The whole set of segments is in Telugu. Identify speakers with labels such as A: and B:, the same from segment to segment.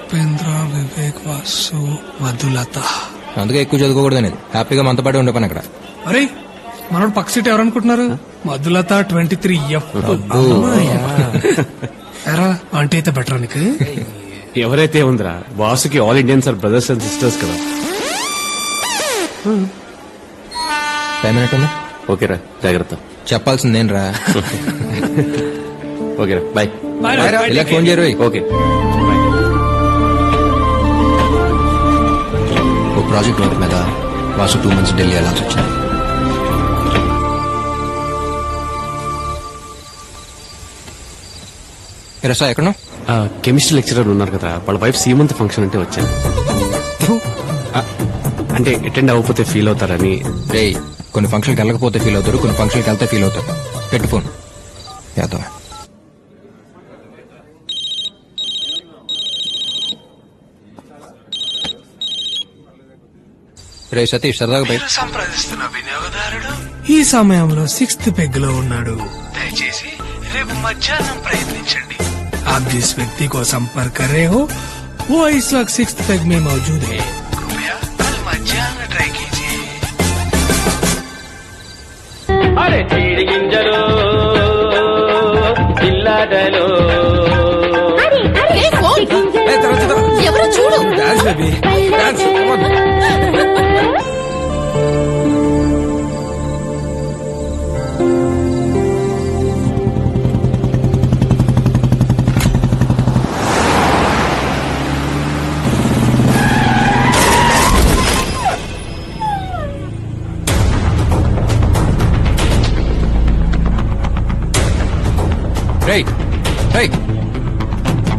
A: ఉపేంద్ర, వివేక్, వాసు, మధులత.
B: అందుకే ఎక్కువ చదువుకోకూడదు అనేది. హ్యాపీగా మనతో పాటు ఉండే పని అక్కడ.
A: అరే మనోడు పక్క సీట్ ఎవరనుకుంటున్నారు? మధులత 23F. ఎరా ఆంటీ అయితే బెటర్ నీకు.
C: ఎవరైతే ఉందిరా, వాసుకి all Indians are brothers and sisters కదా.
B: టైం అయినట్టుందా?
C: ఓకేరా, జాగ్రత్త.
B: చెప్పాల్సిందేం రా.
C: ఓకేరా, బాయ్.
B: ఇలా ఫోన్ చేయరు.
C: Okay bye.
B: ఓ ప్రాజెక్ట్ వర్క్ మీద వాసు 2 months ఢిల్లీ వెళ్ళాల్సి వచ్చింది. రసా ఎక్కడ?
C: కెమిస్ట్రీ లెక్చరర్ ఉన్నారు కదా, వాళ్ళ వైఫ్ సీమంత్ ఫంక్షన్ అంటే వచ్చాను. అంటే అటెండ్ అవ్వకపోతే ఫీల్ అవుతారని.
B: రే, కొన్ని ఫంక్షన్కి వెళ్ళకపోతే ఫీల్ అవుతారు, కొన్ని ఫంక్షన్కి వెళ్తే ఫీల్ అవుతారు. పెట్టు ఫోన్. యాదవ్ రే సతీష్, సరదాగా బయట
A: సంప్రదిస్తున్న వినియోగదారుడు ఈ సమయంలో 6th పెగ్ లో ఉన్నాడు. దయచేసి రేపు మధ్యాహ్నం ప్రయత్నించండి. आप जिस व्यक्ति को संपर्क कर रहे हो वो इस वक्त 6th पेग में मौजूद है. कृपया कल मध्याह्न ट्राई कीजिए.
D: అరే చీడి గింజలు పిల్లాడలు
E: ఎవరో చూడు.
B: రేయ్ రేయ్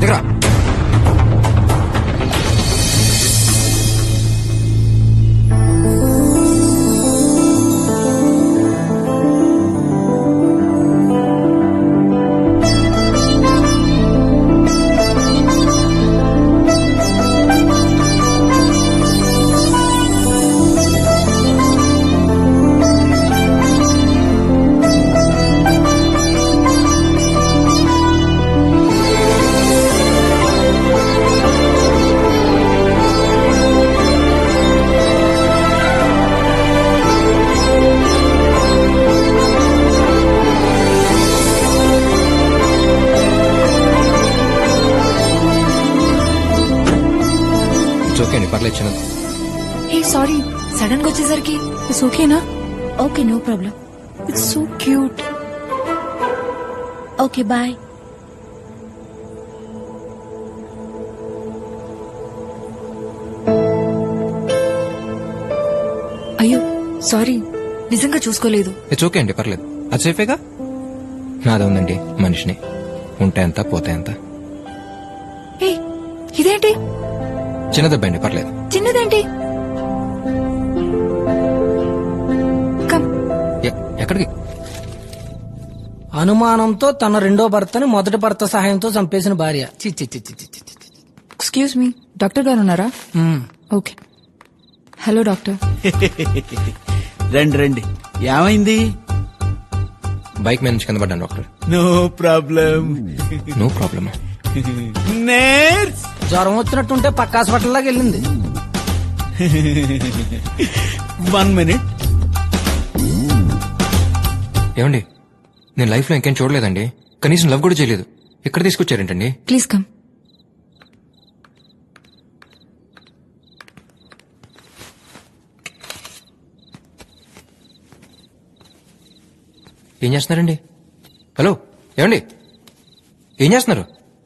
B: దిగరా. ఓకే అండి, పర్లేదు చిన్నది.
E: హే సారీ, సడన్ గా వచ్చేసరికి. ఇట్స్ ఓకేనా? Okay, no problem. It's so cute. Okay bye. అయ్యో సారీ, నిజంగా చూసుకోలేదు.
B: ఇట్స్ ఓకే అండి, పర్లేదు. అది సేఫేగా. నాదే ఉందండి మనిషిని. ఉంటే ఎంత పోతే ఎంత.
E: హే ఇదేంటి?
B: చిన్న దెబ్బ అండి, పర్లేదు.
E: చిన్నదేంటి? కమ్.
B: ఎక్కడికి?
F: అనుమానంతో తన రెండో భర్తని మొదటి భర్త సహాయంతో చంపేసిన భార్య.
E: ఎక్స్క్యూజ్ మీ, డాక్టర్ గారు ఉన్నారా? ఓకే. Hello doctor.
G: రండి రండి, ఏమైంది?
B: బైక్ మీద నుంచి కింద పడ్డాను doctor.
G: No problem.
B: No problem.
G: Nurse
F: జ్వరం వచ్చినట్టుంటే పక్క హాస్పిటల్ లాగా వెళ్ళింది.
G: 1 minute.
B: ఏమండి, నేను లైఫ్ లో ఇంకేం చూడలేదండి. కనీసం లవ్ కూడా చేయలేదు. ఇక్కడ తీసుకొచ్చారేంటండి?
E: Please come.
B: ఏం చేస్తున్నారండి? హలో, ఏమండి ఏం చేస్తున్నారు?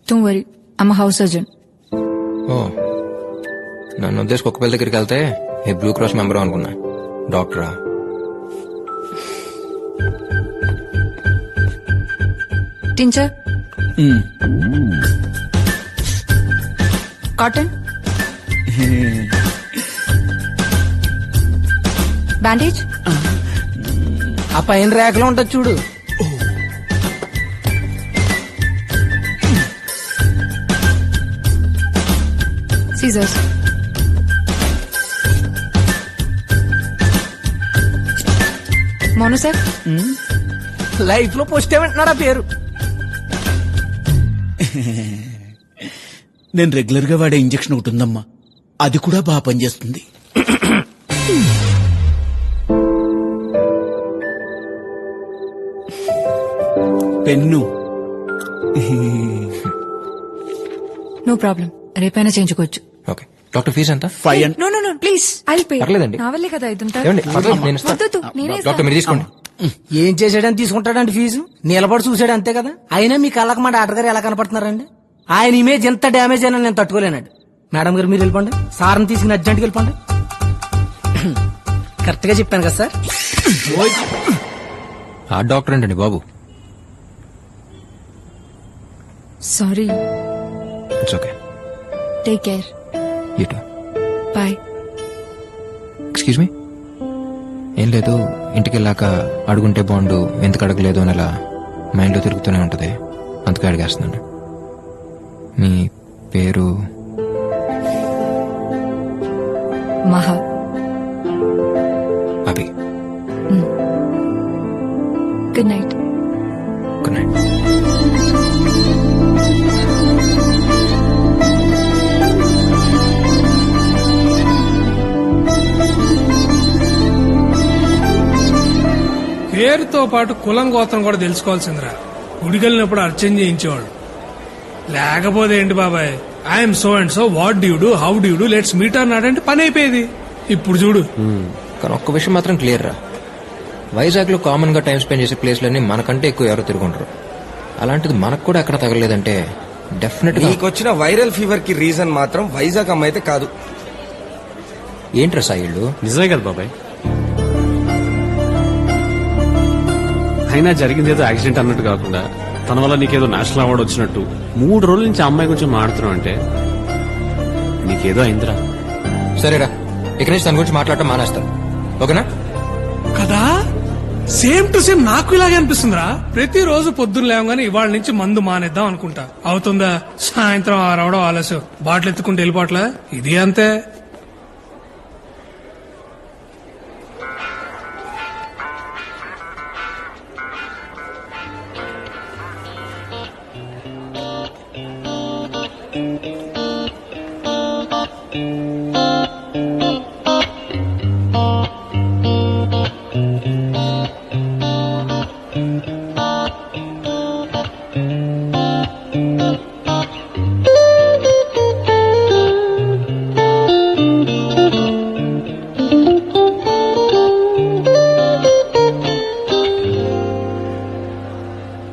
E: Don't worry, I'm a house surgeon.
B: ఓ, నన్ను ఉద్దేశం కుక్క పిల్ల దగ్గరికి వెళ్తే ఏ బ్లూ క్రాస్ మెంబర్ అనుకున్నా. డాక్టరా?
E: Tincture, cotton, bandage.
F: ఆ పైన రేఖలో ఉంటుంది చూడు.
E: సీజర్స్. మోనోసెఫ్.
F: లైఫ్ లో పోస్ట్ ఏమంటున్నాడు ఆ పేరు.
G: నేను రెగ్యులర్ గా వాడే ఇంజెక్షన్ ఒకటి ఉందమ్మా, అది కూడా బాగా పనిచేస్తుంది. పెన్ను.
E: నో ప్రాబ్లం, రేపైనా చేయించుకోవచ్చు.
B: ఓకే డాక్టర్ ఫీజు ఎంత?
G: 500.
E: No no no please I pay.
B: పర్లేదండి.
E: నా వల్లే కదా ఇదంతా.
B: ఏమండి పర్లేదు, నేను ఇస్తాను.
E: వద్దొద్దు, నేనే
B: డాక్టర్ మీరు తీసుకోండి.
F: ఏం చేసాడని తీసుకుంటాడండి ఫీజు? నిలబడి చూసాడు అంతే కదా. అయినా మీ కళ్ళకి మా డాక్టర్ గారు ఎలా కనపడుతున్నారండి? ఆయన ఇమేజ్ ఎంత డ్యామేజ్ అయినా నేను తట్టుకోలేనండి. మేడం గారు మీరు వెళ్ళిపోండి, సార్ని తీసుకుని అర్జెంట్కి వెళ్ళిపోండి. కరెక్ట్ గా చెప్పాను కదా సార్?
B: ఆ డాక్టర్ ఏంటండి బాబు?
E: Sorry,
B: it's okay.
E: Take care,
B: ఇటు
E: బాయ్.
B: Excuse me. ఏం లేదు, ఇంటికి వెళ్ళాక అడుగుంటే బాగుండు, ఎందుకు అడగలేదు అని అలా మైండ్లో తిరుగుతూనే ఉంటుంది, అందుకే అడిగేస్తున్నాను. మీ పేరు?
E: Maha.
B: Abhi.
E: Good night.
B: Good night.
A: పేరుతో పాటు కులం గోత్రం కూడా తెలుసుకోవాల్సిందిరా. గుడికెళ్ళినప్పుడు అర్చన చేయించేవాడు. లేకపోతే ఏంటి బాబాయ్, I'm so and so, what due do, how due do, let's meet అన్నాడంటే పని అయిపోయేది. ఇప్పుడు చూడు.
B: కానీ ఒక్క విషయం మాత్రం క్లియర్ రా, వైజాగ్ లో కామన్ గా టైం స్పెండ్ చేసే ప్లేస్లన్నీ మనకంటే ఎక్కువ ఎవరో తిరుగుంటారు. అలాంటిది మనకు కూడా ఎక్కడ తగలేదంటే డెఫినెట్ గా.
H: నీకొచ్చిన వైరల్ ఫీవర్ కి రీజన్ మాత్రం వైజాగ్ అమ్మాయి అయితే కాదు.
B: ఏంట్రా సాయిళ్ళు?
C: నిజమే కదా బాబాయ్. అయినా జరిగింది ఏదో యాక్సిడెంట్ అన్నట్టు కాకుండా తన వల్ల నీకేదో నేషనల్ అవార్డు వచ్చినట్టు 3 రోజుల నుంచి ఆ అమ్మాయి గురించి మాట్లాడుతున్నావు అంటే నీకేదో అయిందిరా.
B: సరేరా, ఇక నుంచి తన గురించి మాట్లాడటం మానేస్తాను, ఓకేనా?
A: కదా, సేమ్ టు సేమ్ నాకు ఇలాగే అనిపిస్తుందిరా. ప్రతిరోజు పొద్దున్న లేవగానే ఇవాళ నుంచి మందు మానేద్దాం అనుకుంటా. అవుతుందా? సాయంత్రం రావడం ఆలస్యం, బాటిల్ ఎత్తుకుంటూ వెళ్ళిపోవట్లా. ఇది అంతే.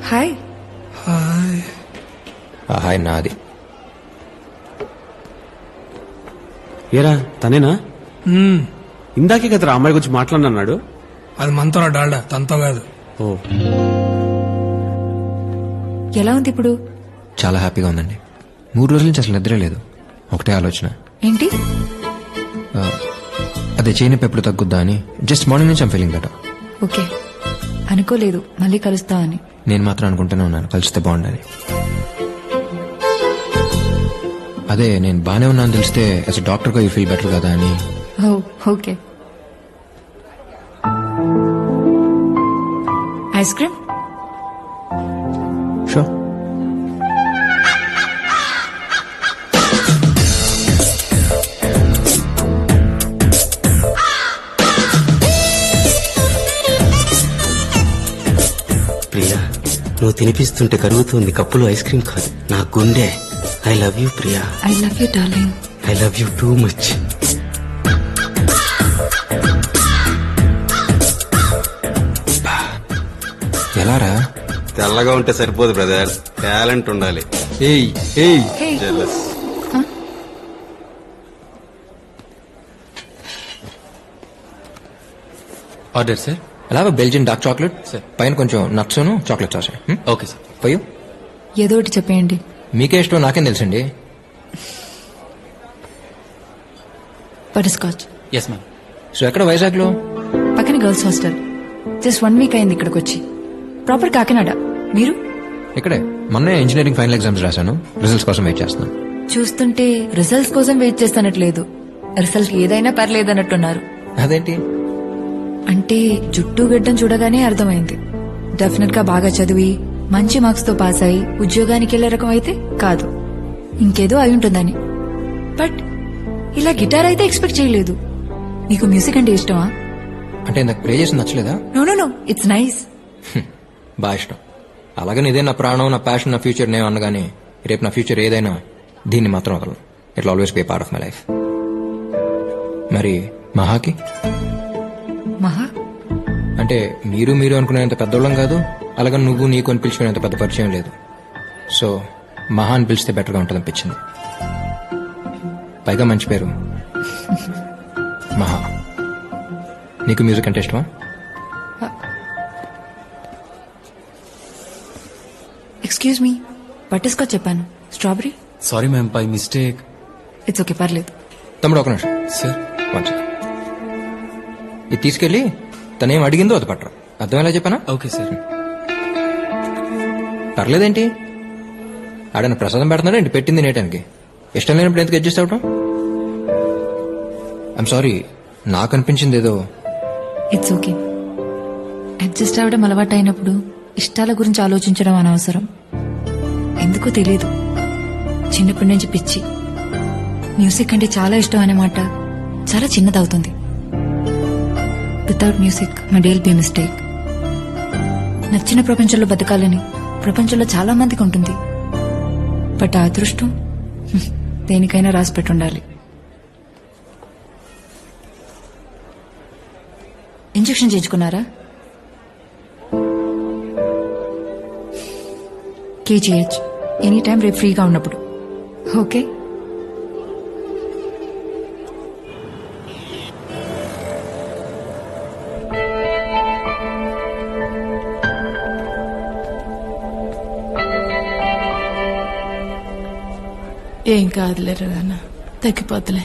E: హాయ్.
A: హాయ్.
B: హాయ్ నాది.
C: ఏరా తనేనా? ఇందాకే కదరా అమ్మాయి గురించి మాట్లాడినాడు.
A: అది మనతో డాల్డా, తనతో కాదు.
C: ఓ,
E: ఎలా ఉంది ఇప్పుడు?
B: చాలా హ్యాపీగా ఉందండి. 3 రోజుల నుంచి అసలు నిద్రే లేదు, ఒకటే ఆలోచన.
E: ఏంటి?
B: అదే చేయనొప్పి ఎప్పుడు తగ్గుద్దా అని. జస్ట్ మార్నింగ్ నుంచి ఐమ్ ఫీలింగ్ బెటర్.
E: ఓకే, అనుకోలేదు మళ్ళీ కలుస్తామని.
B: నేను మాత్రం అనుకుంటూనే ఉన్నాను కలిస్తే బాగుండని. అదే నేను బానే ఉన్నాను తెలిస్తే యాజ్ అ డాక్టర్ గా యూ ఫీల్ బెటర్ కదా అని.
E: ఓ okay. Ice cream?
B: Sure.
I: Priya, నువ్వు తినిపిస్తుంటే కరుగుతుంది కప్పులో ఐస్ క్రీమ్ కాదు, నా గుండె. I love you Priya.
E: I love you darling.
I: I love you too much.
B: ఎలారా?
I: తెల్లగా ఉంటే సరిపోదు బ్రదర్, టాలెంట్ ఉండాలి.
B: ఏయ్ ఏయ్
E: హే.
I: Jealous.
B: Order sir. అలా బెల్జియన్ డార్క్ చాక్లెట్ సార్, పైన కొంచెం nuts chocolate sauce. Okay sir. పోయు
E: ఏదో ఒకటి చెప్పేయండి.
B: మీకే ఇష్టం నాకేం తెలుసండి.
E: Butterscotch.
B: Yes ma'am. So ఎక్కడ వైజాగ్ లో?
E: పక్కన గర్ల్స్ హాస్టల్. జస్ట్ 1 వీక్ అయింది ఇక్కడికి వచ్చి. ప్రాపర్ కాకినాడ. మీరు?
B: ఇక్కడే మొన్నే ఇంజనీరింగ్ ఫైనల్ ఎగ్జామ్స్ రాశాను, రిజల్ట్స్ కోసం వెయిట్ చేస్తున్నాను.
E: చూస్తుంటే రిజల్ట్స్ కోసం వెయిట్ చేస్తానట్లేదు, రిజల్ట్ ఏదైనా పర్లేదన్నట్టున్నారు.
B: అదేంటి?
E: అంటే జుట్టు గడ్డం చూడగానే అర్థమైంది. డెఫినెట్ గా బాగా చదివి మంచి మార్క్స్ తో పాస్ అయి ఉద్యోగానికి వెళ్లే రకం అయితే కాదు. ఇంకేదో అయి ఉంటుందని. బట్ ఇలా గిటార్ అయితే ఎక్స్పెక్ట్ చేయలేదు. నీకు మ్యూజిక్ అంటే ఇష్టమా?
B: అంటే నాకు ప్లే చేసి నచ్చలేదా?
E: No no no, it's nice.
B: బాగా ఇష్టం. అలాగని ఇదే నా ప్రాణం, నా ప్యాషన్, నా ఫ్యూచర్ నేను అనగానే రేపు నా ఫ్యూచర్ ఏదైనా దీన్ని మాత్రం వదలను. It always be part of my life. మరి మహాకి?
E: మహా
B: అంటే మీరు అనుకునేంత పెద్దోళ్ళం కాదు, అలాగని నువ్వు నీకు అని పిలుచుకునేంత పెద్ద పరిచయం లేదు. సో మహా అని పిలిస్తే బెటర్గా ఉంటుంది అనిపించింది. పైగా మంచి పేరు మహా. నీకు మ్యూజిక్ అంటే ఇష్టమా?
E: ఎక్స్క్యూజ్ మీ, బటర్స్కాచ్ చెప్పాను. Strawberry?
C: Sorry ma'am, by mistake.
E: It's okay, పర్లేదు.
B: తమ్ముడు ఒక నిమిషం
C: సార్,
B: ఇది తీసుకెళ్ళి తనేం అడిగిందో అది పట్టరా. అర్థమేలా చెప్పానా?
C: Okay sir.
B: పర్లేదేంటి, ఆడన ప్రసాదం పెడుతున్నాడు ఏంటి పెట్టింది నేటానికి? ఇష్టం లేనప్పుడు ఎందుకు అడ్జస్ట్ అవటం? ఐఎమ్ సారీ, నాకు అనిపించింది ఏదో.
E: It's okay. అడ్జస్ట్ అవ్వడం అలవాటు అయినప్పుడు ఇష్టాల గురించి ఆలోచించడం అనవసరం. ఎందుకో తెలియదు, చిన్నప్పటి నుంచి పిచ్చి. మ్యూజిక్ అంటే చాలా ఇష్టం అనే మాట చాలా చిన్నదవుతుంది. Without music my day will be mistake. నచ్చిన ప్రపంచంలో బతకాలని ప్రపంచంలో చాలా మందికి ఉంటుంది. బట్ ఆ అదృష్టం దేనికైనా రాసి పెట్టుండాలి. ఇంజెక్షన్ చేయించుకున్నారా? కేజీహెచ్ ఎనీ టైం, రేపు ఫ్రీగా ఉన్నప్పుడు. ఓకే.
J: ఏం కాదులేరు అన్న, తగ్గిపోతులే.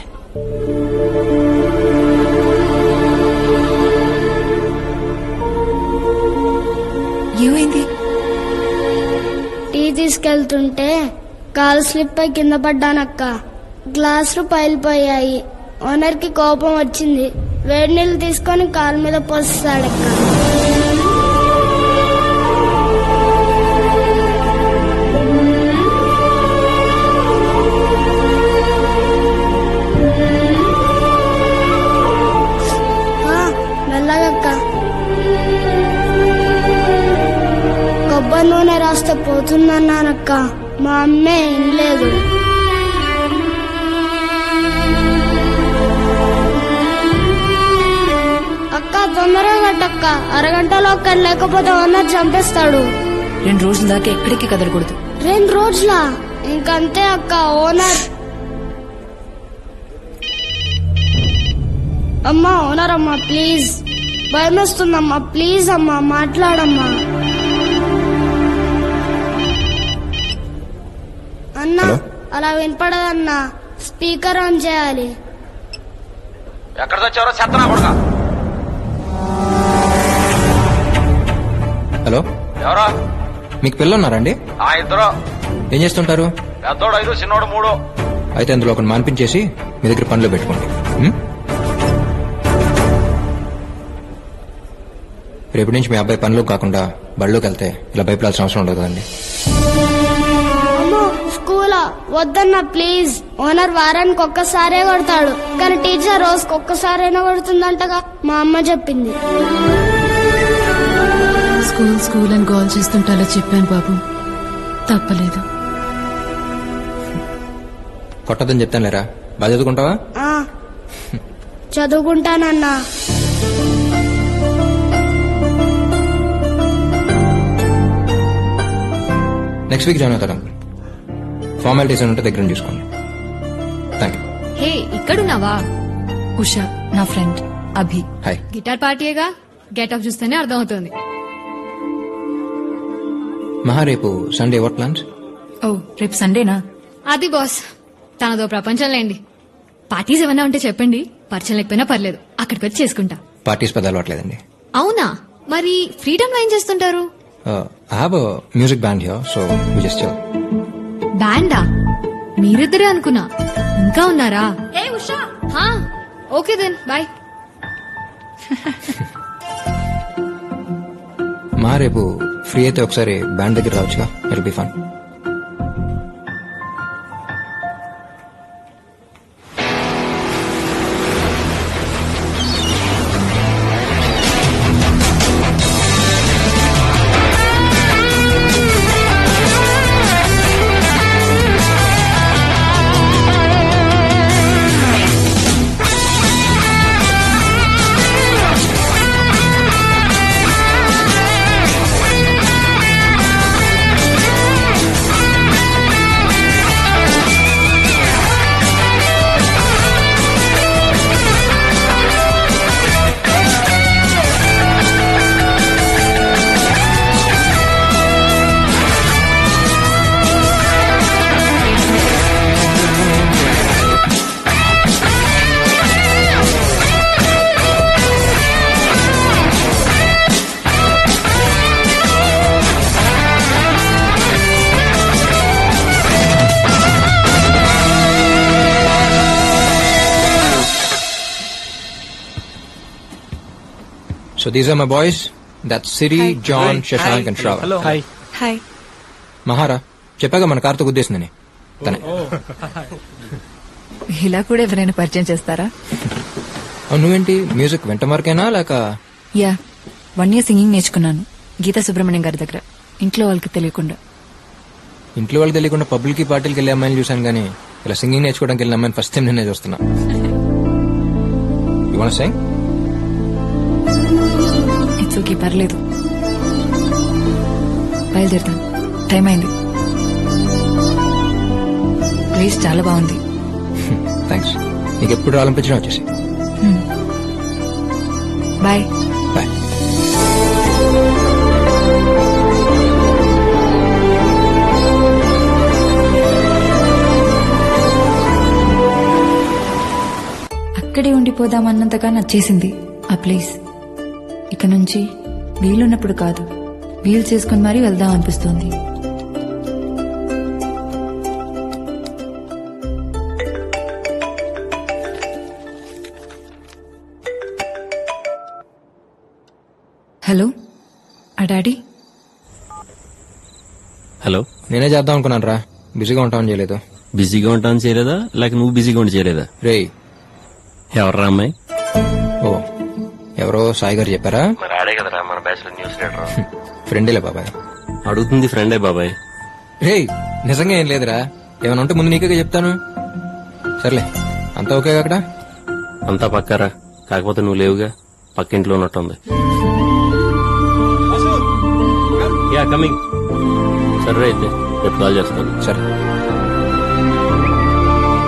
E: ఏమైంది?
K: టీ తీసుకెళ్తుంటే కాలు స్లిప్ అయి కింద పడ్డానక్క. గ్లాసులు పైలిపోయాయి. ఓనర్ కి కోపం వచ్చింది. వేడి నీళ్ళు తీసుకొని కాలు మీద పోస్తాడక్క. మెల్లగక్క. కొబ్బరి నూనె రాస్తే పోతుందన్నానక్క. మా అమ్మే వినలేదు. అక్క తొందరగా కట్టక్క, అరగంటలో అక్కడ లేకపోతే ఓనర్ చంపేస్తాడు.
E: 2 రోజుల దాకా ఎక్కడికి కదలకూడదు.
K: 2 రోజులా? ఇంకంతే అక్క. ఓనర్ అమ్మా, ఓనర్ అమ్మా ప్లీజ్, భయమేస్తుందమ్మా ప్లీజ్ అమ్మా, మాట్లాడమ్మా. అన్నా అలా వినపడదన్నా, స్పీకర్ ఆన్ చేయాలి.
D: ఎక్కడ తెచ్చారో చెత్తనా కొడుక.
B: హలో,
D: ఎవరా?
B: మీకు పిల్లలున్నారండి?
D: ఆ ఇద్దరు.
B: ఏం చేస్తుంటారు?
D: పెద్దోడు 5, చిన్నోడు 3.
B: అయితే అందులో ఒకటి మాన్పించేసి మీ దగ్గర పనిలో పెట్టుకోండి. రేపటి నుంచి మీ అబ్బాయి పనిలో కాకుండా బళ్ళోకి వెళ్తే ఇలా భయపడాల్సిన అవసరం ఉండదు కదండి.
K: అమ్మో, స్కూలా? వద్దన్నా ప్లీజ్. ఓనర్ వారానికి ఒక్కసారే కొడతాడు, కానీ టీచర్ రోజుకి ఒక్కసారైనా కొడుతుందంటగా మా అమ్మ చెప్పింది.
J: స్కూల్ అని గోల్ చేస్తుంటే అలా చెప్పాను బాబు, తప్పలేదు.
B: కొట్టదని చెప్తాను లేరా, బాగా చదువుకుంటావా?
K: చదువుకుంటానన్నా.
B: నెక్స్ట్ వీక్ జాయిన్ అవుతాడు. ఫార్మాలిటీస్ ఉంటే దగ్గర చూసుకోండి. Thank you.
E: హే, ఇక్కడున్నావా? ఉషా నా ఫ్రెండ్. అభి.
B: హాయ్.
E: గిటార్ పార్టీయేగా, గెటప్ చూస్తేనే అర్థం అవుతుంది.
B: మహా, రేపు సండే వాట్ ప్లాన్స్?
E: ఓ, రేపు సండేనా?
L: అది బాస్, తనదో ప్రపంచం లేండి. పార్టీస్ ఏమన్నా ఉంటే చెప్పండి, పరిచయం లేకపోయినా పర్లేదు, అక్కడికి వచ్చి చేసుకుంటా.
B: పార్టీస్ పెద్ద అలవాట్లేదండి.
L: అవునా? మరి ఫ్రీడమ్ లో ఏం చేస్తుంటారు?
B: I have a music band here, so we just chill.
L: బ్యాండా? మీరిద్దరే అనుకున్నా, ఇంకా ఉన్నారా? ఏ ఉషా. Okay then, bye.
B: మా రేపు ఫ్రీ అయితే ఒకసారి బ్యాండ్ దగ్గర రావచ్చుగా, it be fun. So these are my boys. That's Siri, John, Shashank and Shravan.
C: Hi.
E: Hi.
B: మహారా చెప్పాక మన కార్తో గుద్దేసిందని తనే.
E: ఇలా కూడా ఎవరైనా పరిచయం చేస్తారా?
B: నువ్వేంటి మ్యూజిక్ వెంట మార్కేనా లేక?
E: యా, 1 year సింగింగ్ నేర్చుకున్నాను గీతా సుబ్రహ్మణ్యం గారి దగ్గర, ఇంట్లో వాళ్ళకి తెలియకుండా.
B: ఇంట్లో వాళ్ళకి తెలియకుండా పబ్లిక్ పార్టీలకి వెళ్ళే అమ్మాయిని చూశాను కానీ ఇలా సింగింగ్ నేర్చుకోవడానికి వెళ్ళిన అమ్మాయిని ఫస్ట్ టైం నేనే చూస్తున్నా. You want to sing?
E: It's okay, పర్లేదు. బయలుదేరుతాను, టైం అయింది. ప్లేస్ చాలా బాగుంది.
B: థ్యాంక్స్. నీకు ఎప్పుడు రావాలనిపించినా వచ్చేసి.
E: బాయ్.
B: బాయ్.
E: అక్కడే ఉండిపోదామన్నంతగా నచ్చేసింది ఆ ప్లేస్. ఇక నుంచి వీలున్నప్పుడు కాదు, వీలు చేసుకుని మరీ వెళ్దాం అనిపిస్తుంది. హలో, ఆ డాడీ?
I: హలో.
B: నేనే చేద్దాం అనుకున్నాను రా, బిజీగా ఉంటామని చేయలేదు.
I: బిజీగా ఉంటాను చేయలేదా, లేక నువ్వు బిజీగా ఉండి చేయలేదా?
B: రేయ్,
I: ఎవర్రా అమ్మాయి?
B: ఓ ఎవరో సాయి గారు చెప్పారా?
I: మరి ఆడే కదరా మన బ్యాచ్లో న్యూస్ లీడర్.
B: ఫ్రెండేలే బాబాయ్.
I: అడుగుతుంది ఫ్రెండే బాబాయ్.
B: రేయ్, నిజంగా ఏం లేదురా, ఏమైనా ఉంటే ముందు నీకే చెప్తాను. సర్లే, అంతా ఓకే అక్కడ?
I: అంతా పక్కారా, కాకపోతే నువ్వు లేవుగా, పక్కింట్లో ఉన్నట్టుంది. Yeah coming. సరే అయితే రేపు కాల్ చేస్తాను.
B: సరే.